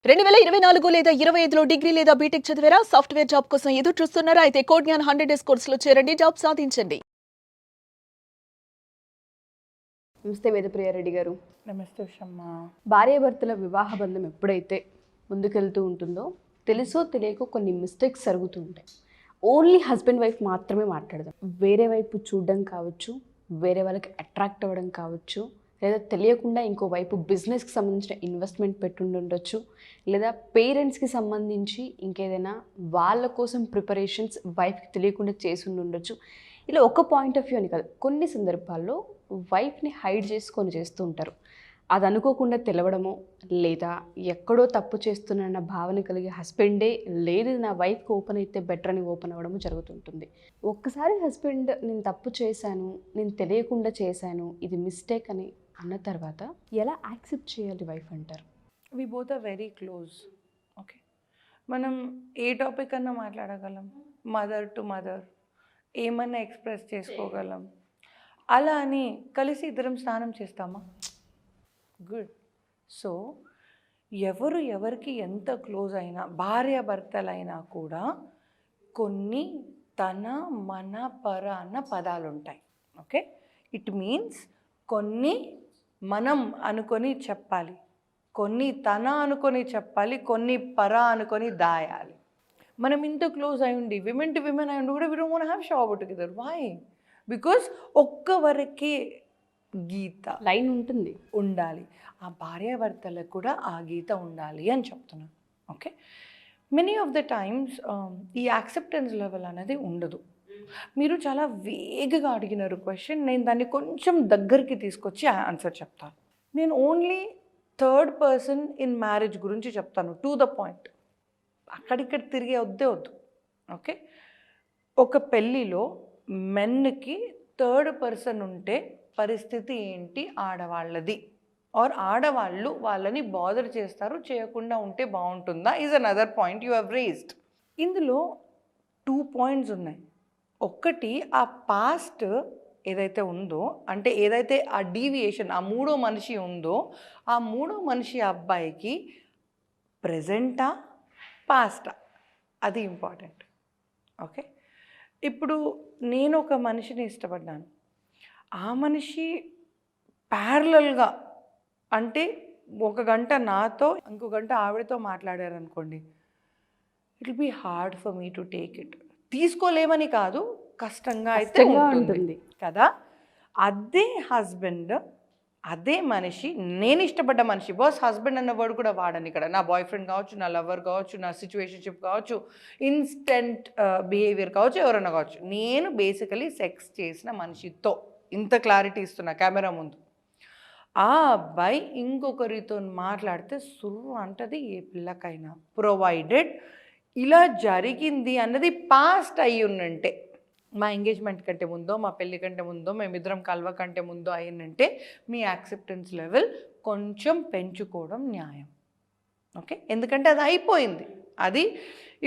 2024 లేదా 25లో డిగ్రీ లేదా బీటెక్ చదివారా? సాఫ్ట్‌వేర్ జాబ్ కోసం ఎదురు చూస్తున్నారా? అయితే కోడ్ జ్ఞాన్ 100 డేస్ కోర్సులో చేరండి. జాబ్ సాధించండి. నమస్తే వేదప్రియారెడ్డి గారు. నమస్తే ఉషమ్మ. భార్యాభర్తల వివాహ బంధం ఎప్పుడైతే ముందుకెళ్తూ ఉంటుందో తెలుసో తెలియకో కొన్ని మిస్టేక్స్ జరుగుతూ ఉంటాయి. ఓన్లీ హస్బెండ్ వైఫ్ మాత్రమే మాట్లాడదాం. వేరే వైపు చూడడం కావచ్చు, వేరే వాళ్ళకి అట్రాక్ట్ అవ్వడం కావచ్చు, లేదా తెలియకుండా ఇంకో వైపు బిజినెస్కి సంబంధించిన ఇన్వెస్ట్మెంట్ పెట్టుండొచ్చు, లేదా పేరెంట్స్కి సంబంధించి ఇంకేదైనా వాళ్ళ కోసం ప్రిపరేషన్స్ వైఫ్కి తెలియకుండా చేసి ఉండొచ్చు. ఇలా ఒక పాయింట్ ఆఫ్ వ్యూ అని కాదు, కొన్ని సందర్భాల్లో వైఫ్ని హైడ్ చేసుకొని చేస్తూ ఉంటారు. అది అనుకోకుండా తెలవడమో, లేదా ఎక్కడో తప్పు చేస్తున్న భావన కలిగే హస్బెండే లేదు నా వైఫ్కి ఓపెన్ అయితే బెటర్ అని ఓపెన్ అవ్వడము జరుగుతుంటుంది. ఒక్కసారి హస్బెండ్ నేను తప్పు చేశాను, నేను తెలియకుండా చేశాను, ఇది మిస్టేక్ అని అన్న తర్వాత ఎలా యాక్సెప్ట్ చేయాలి వైఫ్ అంటారు? We both are very close. Okay, మనం ఏ టాపిక్ అన్నా మాట్లాడగలం, మదర్ టు మదర్ ఏమన్నా ఎక్స్ప్రెస్ చేసుకోగలం. అలా అని కలిసి ఇద్దరం స్నానం చేస్తామా? గుడ్. సో ఎవరు ఎవరికి ఎంత క్లోజ్ అయినా, భార్యాభర్తలైనా కూడా కొన్ని తన మన పర అన్న పదాలు ఉంటాయి. ఓకే, ఇట్ మీన్స్ కొన్ని మనం అనుకొని చెప్పాలి, కొన్ని తన అనుకొని చెప్పాలి, కొన్ని పర అనుకొని దాయాలి. మనం ఇంత క్లోజ్ అయి ఉండి విమెన్ టు విమెన్ అయి ఉండి కూడా we don't want to have shower together. Why? Because ఒక్కవరకే గీత లైన్ ఉంటుంది, ఉండాలి. ఆ భార్యాభర్తలకు కూడా ఆ గీత ఉండాలి అని చెప్తున్నాను. Okay, many of the times ఈ యాక్సెప్టెన్స్ లెవెల్ అనేది ఉండదు. మీరు చాలా వేగగా అడిగినారు క్వశ్చన్, నేను దాన్ని కొంచెం దగ్గరికి తీసుకొచ్చి ఆన్సర్ చెప్తాను. నేను only third person in marriage గురించి చెప్తాను, టు ద పాయింట్. అక్కడిక్కడ తిరిగే వద్దు. ఓకే, ఒక పెళ్ళిలో మెన్కి థర్డ్ పర్సన్ ఉంటే పరిస్థితి ఏంటి ఆడవాళ్ళది, ఆర్ ఆడవాళ్ళు వాళ్ళని బాదర్ చేస్తారు, చేయకుండా ఉంటే బాగుంటుందా, is another point you have raised. ఇందులో 2 పాయింట్స్ ఉన్నాయి. ఒక్కటి, ఆ పాస్ట్ ఏదైతే ఉందో, అంటే ఏదైతే ఆ డీవియేషన్, ఆ మూడో మనిషి ఉందో, ఆ మూడో మనిషి అబ్బాయికి ప్రజెంటా పాస్టా, అది ఇంపార్టెంట్. ఓకే, ఇప్పుడు నేను ఒక మనిషిని ఇష్టపడ్డాను, ఆ మనిషి ప్యారలల్గా, అంటే 1 గంట నాతో ఇంకో గంట ఆవిడతో మాట్లాడారనుకోండి, it will be hard for me to take it. తీసుకోలేమని కాదు, కష్టంగా అయితే ఉంటుంది కదా. అదే హస్బెండ్, అదే మనిషి, నేను ఇష్టపడ్డ మనిషి, బాస్ హస్బెండ్ అన్న వర్డ్ కూడా వాడని ఇక్కడ, నా బాయ్ ఫ్రెండ్ కావచ్చు, నా లవర్ కావచ్చు, నా సిచ్యువేషన్షిప్ కావచ్చు, ఇన్స్టెంట్ బిహేవియర్ కావచ్చు, ఎవరన్నా కావచ్చు, నేను బేసికలీ సెక్స్ చేసిన మనిషితో, ఇంత క్లారిటీ ఇస్తున్నా కెమెరా ముందు, ఆ అబ్బాయి ఇంకొకరితో మాట్లాడితే సుర్రు అంటది ఏ పిల్లకైనా, ప్రొవైడెడ్ ఇలా జరిగింది అన్నది పాస్ట్ అయ్యి ఉన్నంటే, మా ఎంగేజ్మెంట్ కంటే ముందో, మా పెళ్ళి కంటే ముందో, మేమిద్దరం కలవ కంటే ముందో అయ్యిందంటే మీ యాక్సెప్టెన్స్ లెవెల్ కొంచెం పెంచుకోవడం న్యాయం. ఓకే, ఎందుకంటే అది అయిపోయింది. అది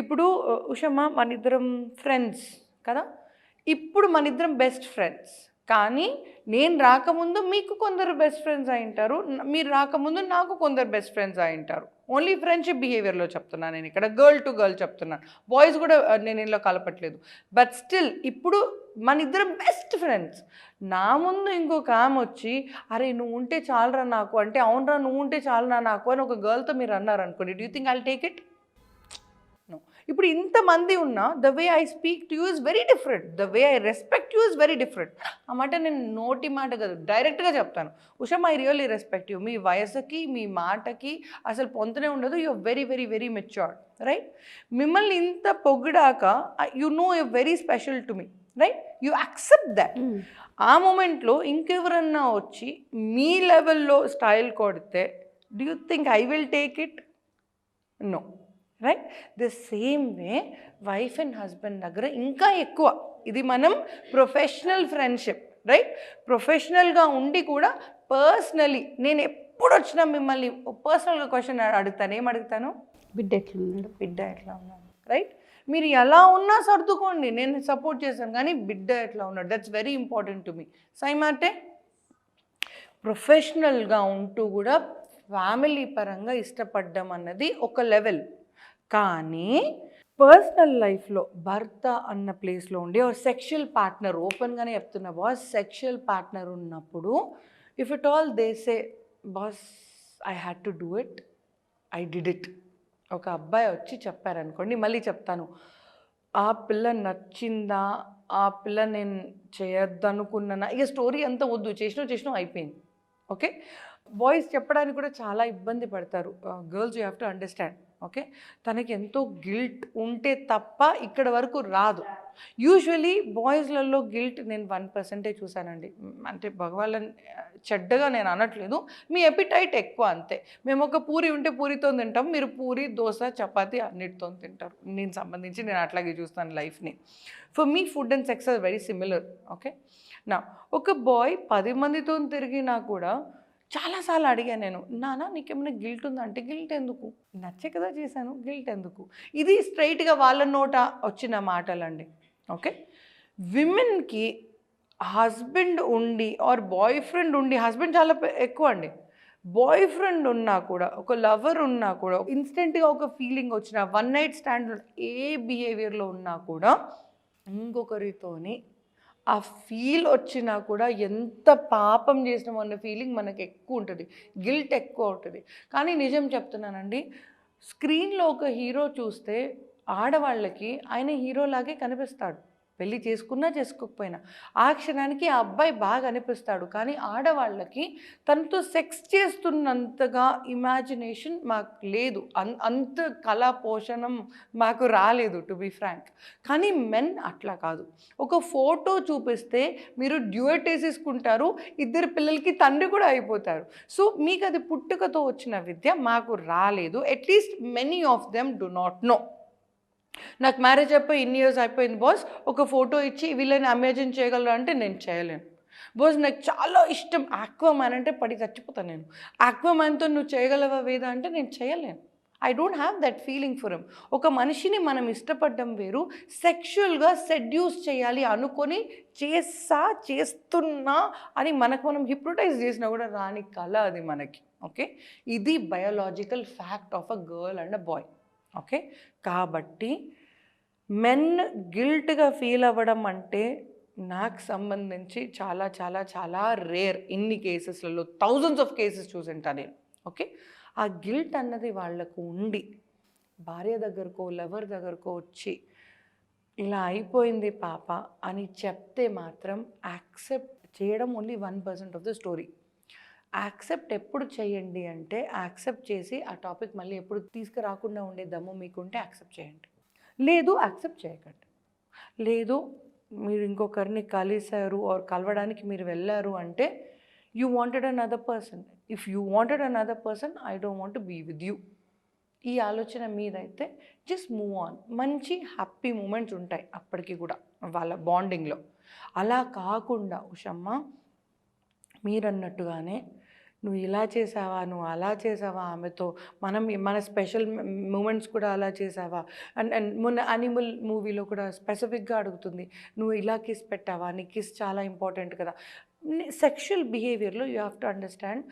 ఇప్పుడు ఉషమ్మ మనిద్దరం ఫ్రెండ్స్ కదా, ఇప్పుడు మనిద్దరం బెస్ట్ ఫ్రెండ్స్, కానీ నేను రాకముందు మీకు కొందరు బెస్ట్ ఫ్రెండ్స్ అయి ఉంటారు, మీరు రాకముందు నాకు కొందరు బెస్ట్ ఫ్రెండ్స్ అయి ఉంటారు. ఓన్లీ ఫ్రెండ్షిప్ బిహేవియర్లో చెప్తున్నాను నేను ఇక్కడ, గర్ల్ టు గర్ల్ చెప్తున్నాను, బాయ్స్ కూడా నేను ఇంట్లో కలపట్లేదు. బట్ స్టిల్ ఇప్పుడు మన ఇద్దరం బెస్ట్ ఫ్రెండ్స్. నా ముందు ఇంకొక ఆమె వచ్చి అరే నువ్వు ఉంటే చాలరా నాకు అంటే, అవునరా నువ్వు ఉంటే చాలరా నాకు అని ఒక గర్ల్తో మీరు అన్నారు అనుకోండి, do you think I will take it? No. ఇప్పుడు ఇంతమంది ఉన్నా the way I speak to you is very different, the way I respect you is very different. ఆ మాట నేను నోటి మాట కాదు, డైరెక్ట్గా చెప్తాను, ఉషమ్ ఐ రియల్లీ రెస్పెక్ట్ యూ, మీ వయసుకి మీ మాటకి అసలు పొంతనే ఉండదు, you are very very very matured, right? మిమ్మల్ని ఇంత పొగిడాక you know you very special to me, right? You accept that. ఆ మూమెంట్లో ఇంకెవరన్నా వచ్చి మీ లెవెల్లో స్టైల్ కొడితే do you think I will take it? No, right? The same way wife and husband దగ్గర ఇంకా ఎక్కువ, ఇది మనం ప్రొఫెషనల్ ఫ్రెండ్షిప్, రైట్? ప్రొఫెషనల్గా ఉండి కూడా పర్సనలీ నేను ఎప్పుడు వచ్చినా మిమ్మల్ని పర్సనల్గా క్వశ్చన్ అడుగుతాను. ఏం అడుగుతాను? బిడ్డ ఎట్లున్నాడు, బిడ్డ ఎట్లా ఉన్నాడు, రైట్? మీరు ఎలా ఉన్నా సర్దుకోండి, నేను సపోర్ట్ చేశాను, కానీ బిడ్డ ఎట్లా ఉన్నాడు, that's very important to me. సైమాటే ప్రొఫెషనల్గా ఉంటూ కూడా ఫ్యామిలీ పరంగా ఇష్టపడడం అన్నది ఒక లెవెల్. కానీ పర్సనల్ లైఫ్లో భర్త అన్న ప్లేస్లో ఉండి ఒక సెక్షువల్ పార్ట్నర్, ఓపెన్గానే చెప్తున్నా బాస్, సెక్షువల్ పార్ట్నర్ ఉన్నప్పుడు if it all they say boss I had to do it, I did it. ఒక అబ్బాయి వచ్చి చెప్పారనుకోండి, మళ్ళీ చెప్తాను, ఆ పిల్ల నచ్చిందా, ఆ పిల్ల నేను చేయొద్దనుకున్నానా, ఇక స్టోరీ అంతా వద్దు, చేసినావు అయిపోయింది. ఓకే, బాయ్స్ చెప్పడానికి కూడా చాలా ఇబ్బంది పడతారు. Girls you have to understand. Okay, తనకి ఎంతో గిల్ట్ ఉంటే తప్ప ఇక్కడ వరకు రాదు. యూజువలీ బాయ్స్లలో గిల్ట్ నేను 1% చూశానండి. అంటే భగవాళ్ళని చెడ్డగా నేను అనట్లేదు, మీ ఎపిటైట్ ఎక్కువ అంతే. మేము ఒక పూరి ఉంటే పూరితో తింటాం, మీరు పూరి, దోశ, చపాతి అన్నిటితో తింటారు. నేను అట్లాగే చూస్తాను లైఫ్ని. For me food and sex are very similar. Okay, నా ఒక బాయ్ 10 మందితో తిరిగినా కూడా చాలాసార్లు అడిగాను నేను, నాన్న నీకేమైనా గిల్ట్ ఉందా అంటే, గిల్ట్ ఎందుకు, నచ్చే కదా చేశాను, గిల్ట్ ఎందుకు. ఇది స్ట్రైట్గా వాళ్ళ నోట వచ్చిన మాటలండి. ఓకే, విమెన్కి హస్బెండ్ ఉండి ఆర్ బాయ్ ఫ్రెండ్ ఉండి, హస్బెండ్ చాలా ఎక్కువ అండి, బాయ్ ఫ్రెండ్ ఉన్నా కూడా, ఒక లవర్ ఉన్నా కూడా, ఇన్స్టెంట్గా ఒక ఫీలింగ్ వచ్చిన, వన్ నైట్ స్టాండ్ ఏ బిహేవియర్లో ఉన్నా కూడా ఇంకొకరితోని ఆ ఫీల్ వచ్చినా కూడా ఎంత పాపం చేసినామో అన్న ఫీలింగ్ మనకు ఎక్కువ ఉంటుంది, గిల్ట్ ఎక్కువ ఉంటుంది. కానీ నిజం చెప్తున్నానండి, స్క్రీన్లో ఒక హీరో చూస్తే ఆడవాళ్ళకి ఆయన హీరోలాగే కనిపిస్తాడు, పెళ్ళి చేసుకున్నా చేసుకోకపోయినా ఆ క్షణానికి ఆ అబ్బాయి బాగా అనిపిస్తాడు. కానీ ఆడవాళ్ళకి తనతో సెక్స్ చేస్తున్నంతగా ఇమాజినేషన్ మాకు లేదు, అంత కళా పోషణం మాకు రాలేదు టు బి ఫ్రాంక్. కానీ మెన్ అట్లా కాదు, ఒక ఫోటో చూపిస్తే మీరు డ్యూయట్ వేసేసుకుంటారు, 2 పిల్లలకి తండ్రి కూడా అయిపోతారు. సో మీకు అది పుట్టుకతో వచ్చిన విద్య, మాకు రాలేదు. At least many of them do not know. నాకు మ్యారేజ్ అయిపోయి ఇన్ని ఇయర్స్ అయిపోయింది బాస్, ఒక ఫోటో ఇచ్చి వీళ్ళని అమేజిన్ చేయగలరా అంటే నేను చేయలేను బాస్. నాకు చాలా ఇష్టం ఆక్వామ్యాన్ అంటే, పడి చచ్చిపోతాను నేను. ఆక్వామ్యాన్తో నువ్వు చేయగలవా వేద అంటే నేను చేయలేను. I don't have that feeling for him. ఒక మనిషిని మనం ఇష్టపడడం వేరు, సెక్షువల్గా సెడ్యూస్ చేయాలి అనుకొని చేస్తున్నా అని మనకు మనం హిప్నోటైజ్ చేసినా కూడా రాని కళ అది మనకి. ఓకే, ఇది biological fact of a girl and a boy. Okay, కాబట్టి మెన్ గిల్ట్గా ఫీల్ అవ్వడం అంటే నాకు సంబంధించి చాలా చాలా చాలా రేర్. ఇన్ని కేసెస్లలో థౌజండ్స్ ఆఫ్ కేసెస్ చూసింటా నేను. ఓకే, ఆ గిల్ట్ అన్నది వాళ్లకు ఉండి భార్య దగ్గరకో లవర్ దగ్గరకో వచ్చి ఇలా అయిపోయింది పాప అని చెప్తే మాత్రం యాక్సెప్ట్ చేయడం only 1% of the story. Accept ఎప్పుడు చేయండి అంటే, యాక్సెప్ట్ చేసి ఆ టాపిక్ మళ్ళీ ఎప్పుడు తీసుకురాకుండా ఉండే దమ్ము మీకుంటే యాక్సెప్ట్ చేయండి, లేదు యాక్సెప్ట్ చేయకండి. లేదు మీరు ఇంకొకరిని కలిశారు ఆర్ కలవడానికి మీరు వెళ్ళారు అంటే, you wanted another person, if you wanted another person I don't want to be with you. ఈ ఆలోచన మీదైతే జస్ట్ మూవ్ ఆన్. మంచి హ్యాపీ మూమెంట్స్ ఉంటాయి అప్పటికి కూడా వాళ్ళ బాండింగ్లో. అలా కాకుండా ఉషమ్మ మీరన్నట్టుగానే నువ్వు ఇలా చేసావా, నువ్వు అలా చేసావా, ఆమెతో మన స్పెషల్ మూమెంట్స్ కూడా అలా చేసావా, అండ్ మొన్న అనిమల్ మూవీలో కూడా స్పెసిఫిక్గా అడుగుతుంది, నువ్వు ఇలా కిస్ పెట్టావా, నీ కిస్ చాలా ఇంపార్టెంట్ కదా. సెక్షువల్ బిహేవియర్లో యూ హ్యావ్ టు అండర్స్టాండ్,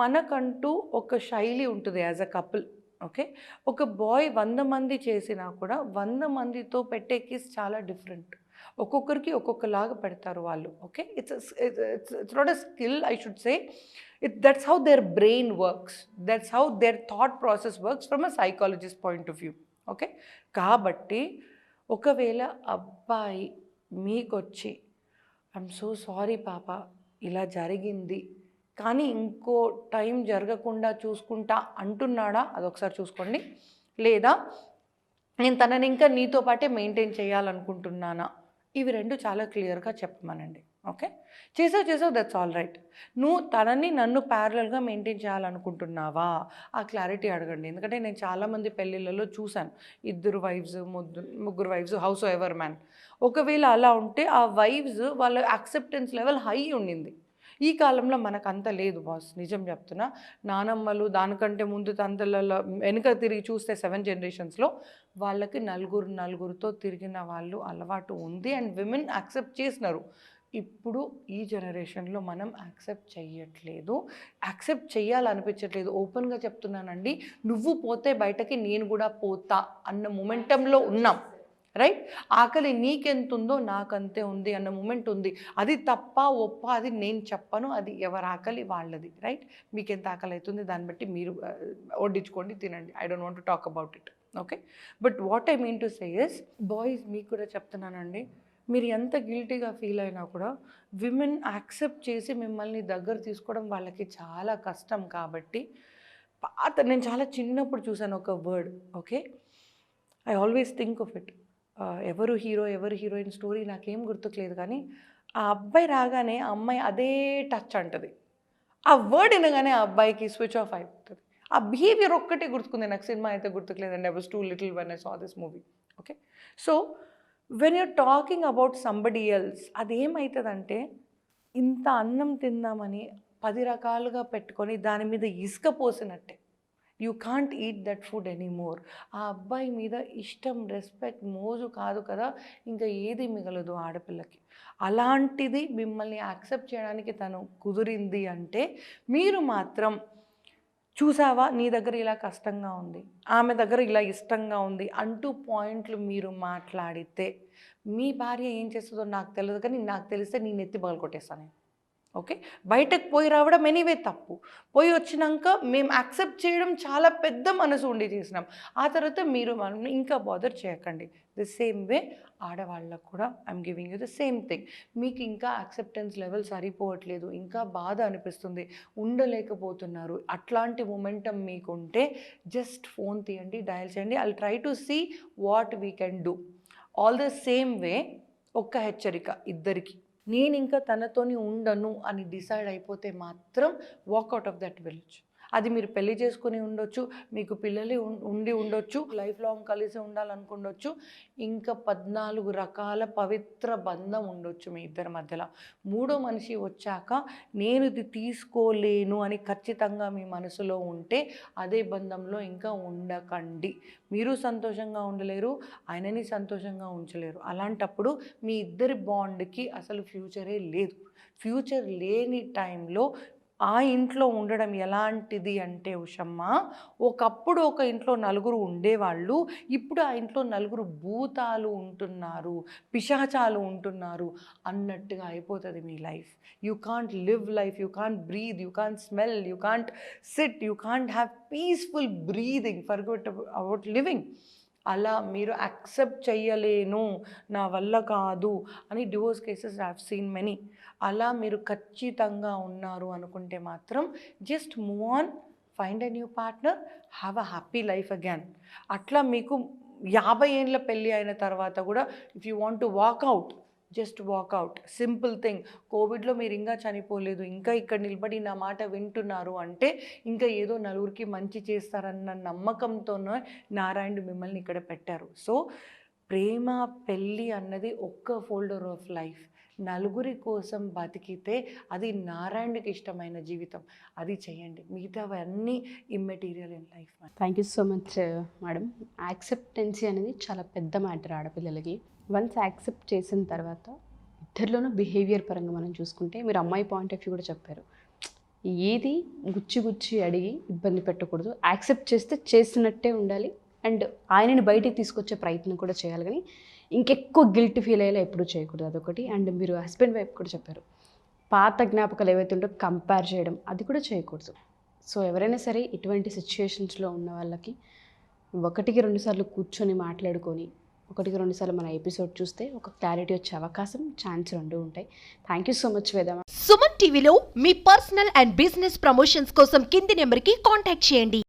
మనకంటూ ఒక శైలి ఉంటుంది యాజ్ అ కపుల్. ఓకే, ఒక బాయ్ 100 మంది చేసినా కూడా 100 మందితో పెట్టే కిస్ చాలా డిఫరెంట్, ఒక్కొక్కరికి ఒక్కొక్కలాగా పెడతారు వాళ్ళు. Okay, it's not a skill I should say, that's how their brain works, that's how their thought process works from a psychologist point of view. Okay, కాబట్టి ఒకవేళ అబ్బాయి మీకొచ్చి ఐఎమ్ సో సారీ పాప ఇలా జరిగింది కానీ ఇంకో టైం జరగకుండా చూసుకుంటా అంటున్నాడా, అదొకసారి చూసుకోండి. లేదా నేను తనని ఇంకా నీతో పాటే మెయింటైన్ చేయాలనుకుంటున్నానా, ఇవి 2 చాలా క్లియర్గా చెప్పమనండి. ఓకే, చేసావు దట్స్ ఆల్ రైట్. నువ్వు తనని నన్ను ప్యారలల్గా మెయింటైన్ చేయాలనుకుంటున్నావా, ఆ క్లారిటీ అడగండి. ఎందుకంటే నేను చాలామంది పెళ్ళిళ్ళలో చూశాను, 2 wives 3 wives, house ever man. ఒకవేళ అలా ఉంటే ఆ వైఫ్స్ వాళ్ళ యాక్సెప్టెన్స్ లెవెల్ హై ఉండింది. ఈ కాలంలో మనకు అంత లేదు బాస్, నిజం చెప్తున్నా. నానమ్మలు దానికంటే ముందు తంతలలో వెనుక తిరిగి చూస్తే 7 జనరేషన్స్లో వాళ్ళకి నలుగురితో తిరిగిన వాళ్ళు అలవాటు ఉంది అండ్ విమెన్ యాక్సెప్ట్ చేసినారు. ఇప్పుడు ఈ జనరేషన్లో మనం యాక్సెప్ట్ చెయ్యట్లేదు, యాక్సెప్ట్ చెయ్యాలనిపించట్లేదు. ఓపెన్గా చెప్తున్నానండి, నువ్వు పోతే బయటకి నేను కూడా పోతా అన్న మొమెంటంలో ఉన్నాం, రైట్? ఆకలి నీకెంతుందో నాకంతే ఉంది అన్న మూమెంట్ ఉంది. అది తప్ప ఒప్ప అది నేను చెప్పను, అది ఎవరి ఆకలి వాళ్ళది, రైట్? మీకు ఎంత ఆకలి అవుతుంది దాన్ని బట్టి మీరు వడ్డించుకోండి, తినండి. I don't want to talk about it, okay? But what I mean to say is, boys మీకు కూడా చెప్తున్నానండి, మీరు ఎంత గిల్టీగా ఫీల్ అయినా కూడా విమెన్ యాక్సెప్ట్ చేసి మిమ్మల్ని దగ్గర తీసుకోవడం వాళ్ళకి చాలా కష్టం. కాబట్టి నేను చాలా చిన్నప్పుడు చూసాను ఒక word, okay? I always think of it. ఎవరు హీరో ఎవరు హీరోయిన్ స్టోరీ నాకేం గుర్తుకులేదు, కానీ ఆ అబ్బాయి రాగానే ఆ అమ్మాయి అదే టచ్ అంటది. ఆ వర్డ్ వినగానే ఆ అబ్బాయికి స్విచ్ ఆఫ్ అయిపోతుంది. ఆ బిహేవియర్ ఒక్కటే గుర్తుకుంది నాకు, సినిమా అయితే గుర్తుకులేదండి. I was too little when I saw this movie, okay? So when you're talking about somebody else, అదేమవుతుందంటే ఇంత అన్నం తిందామని 10 రకాలుగా పెట్టుకొని దాని మీద ఇసుక పోసినట్టే. You can't eat that food anymore. ఆ అబ్బాయి మీద ఇష్టం, రెస్పెక్ట్, మోజు కాదు కదా ఇంకా ఏది మిగలదు ఆడపిల్లకి. అలాంటిది మిమ్మల్ని యాక్సెప్ట్ చేయడానికి తను కుదిరింది అంటే మీరు మాత్రం చూసావా నీ దగ్గర ఇలా కష్టంగా ఉంది, ఆమె దగ్గర ఇలా ఇష్టంగా ఉంది అంటూ పాయింట్లు మీరు మాట్లాడితే మీ భార్య ఏం చేస్తుందో నాకు తెలియదు, కానీ నాకు తెలిస్తే నేను ఎత్తి పగలు కొట్టేస్తాను నేను, ఓకే? బయటకు పోయి రావడం ఎనీవే తప్పు. పోయి వచ్చినాక మేము యాక్సెప్ట్ చేయడం చాలా పెద్ద మనసు ఉండి చేసినాం. ఆ తర్వాత మీరు మనల్ని ఇంకా బాదర్ చేయకండి. ద సేమ్ వే ఆడవాళ్ళకు కూడా I'm giving you the same thing. మీకు ఇంకా యాక్సెప్టెన్స్ లెవెల్ సరిపోవట్లేదు, ఇంకా బాధ అనిపిస్తుంది, ఉండలేకపోతున్నారు, అట్లాంటి మొమెంటం మీకుంటే జస్ట్ ఫోన్ తీయండి, డయల్ చేయండి. I'll try to see what we can do. All the same way ఒక్క హెచ్చరిక ఇద్దరికి, నేను ఇంకా తనతోని ఉండను అని డిసైడ్ అయిపోతే మాత్రం వాక్అవుట్ ఆఫ్ దట్ విలేజ్. అది మీరు పెళ్లి చేసుకుని ఉండొచ్చు, మీకు పిల్లలు ఉండి ఉండొచ్చు, లైఫ్ లాంగ్ కలిసి ఉండాలనుకుండొచ్చు, ఇంకా 14 రకాల పవిత్ర బంధం ఉండొచ్చు మీ ఇద్దరి మధ్యలో. మూడో మనిషి వచ్చాక నేను ఇది తీసుకోలేను అని ఖచ్చితంగా మీ మనసులో ఉంటే అదే బంధంలో ఇంకా ఉండకండి. మీరు సంతోషంగా ఉండలేరు, ఆయనని సంతోషంగా ఉంచలేరు. అలాంటప్పుడు మీ ఇద్దరి బాండ్కి అసలు ఫ్యూచరే లేదు. ఫ్యూచర్ లేని టైంలో ఆ ఇంట్లో ఉండడం ఎలాంటిది అంటే ఉషమ్మ, ఒకప్పుడు ఒక ఇంట్లో నలుగురు ఉండేవాళ్ళు, ఇప్పుడు ఆ ఇంట్లో నలుగురు భూతాలు ఉంటున్నారు, పిశాచాలు ఉంటున్నారు అన్నట్టుగా అయిపోతుంది మీ life. You can't live life, you can't breathe, you can't smell, you can't sit, you can't have peaceful breathing, forget about living. అలా మీరు యాక్సెప్ట్ చెయ్యలేను, నా వల్ల కాదు అని divorce cases I have seen many. అలా మీరు ఖచ్చితంగా ఉన్నారు అనుకుంటే మాత్రం just move on, find a new partner, have a happy life again. అట్లా మీకు 50 ఏళ్ళ పెళ్ళి అయిన తర్వాత కూడా if you want to walk out, just walk out. Simple thing. కోవిడ్లో మీరు ఇంకా చనిపోలేదు, ఇంకా ఇక్కడ నిలబడి నా మాట వింటున్నారు అంటే ఇంకా ఏదో నలుగురికి మంచి చేస్తారన్న నమ్మకంతోనే నారాయణుడు మిమ్మల్ని ఇక్కడ పెట్టారు. సో ప్రేమ పెళ్ళి అన్నది ఒక్క ఫోల్డర్ ఆఫ్ లైఫ్. నలుగురి కోసం బతికితే అది నారాయణుడికి ఇష్టమైన జీవితం, అది చేయండి. మిగతావన్నీ immaterial in life. Thank you so much madam. Acceptancy అనేది చాలా పెద్ద మ్యాటర్ ఆడపిల్లలకి. వన్స్ యాక్సెప్ట్ చేసిన తర్వాత ఇద్దరిలోనూ బిహేవియర్ పరంగా మనం చూసుకుంటే, మీరు అమ్మాయి పాయింట్ ఆఫ్ వ్యూ కూడా చెప్పారు, ఏది గుచ్చి అడిగి ఇబ్బంది పెట్టకూడదు, యాక్సెప్ట్ చేస్తే చేసినట్టే ఉండాలి, అండ్ ఆయనని బయటికి తీసుకొచ్చే ప్రయత్నం కూడా చేయాలి, కానీ ఇంకెక్కువ గిల్ట్ ఫీల్ అయ్యేలా ఎప్పుడూ చేయకూడదు, అదొకటి. అండ్ మీరు హస్బెండ్ వైఫ్ కూడా చెప్పారు, పాత జ్ఞాపకాలు ఏవైతే ఉంటో కంపేర్ చేయడం అది కూడా చేయకూడదు. సో ఎవరైనా సరే ఇటువంటి సిచ్యుయేషన్స్లో ఉన్న వాళ్ళకి 1కి 2 సార్లు కూర్చొని మాట్లాడుకొని 1కి 2 సార్లు మన ఎపిసోడ్ చూస్తే ఒక క్లారిటీ వచ్చే అవకాశం, ఛాన్స్ 2 ఉంటాయి. థ్యాంక్ యూ సో మచ్ వేద. సుమన్ టీవీలో మీ పర్సనల్ అండ్ బిజినెస్ ప్రమోషన్స్ కోసం కింది నెంబర్కి కాంటాక్ట్ చేయండి.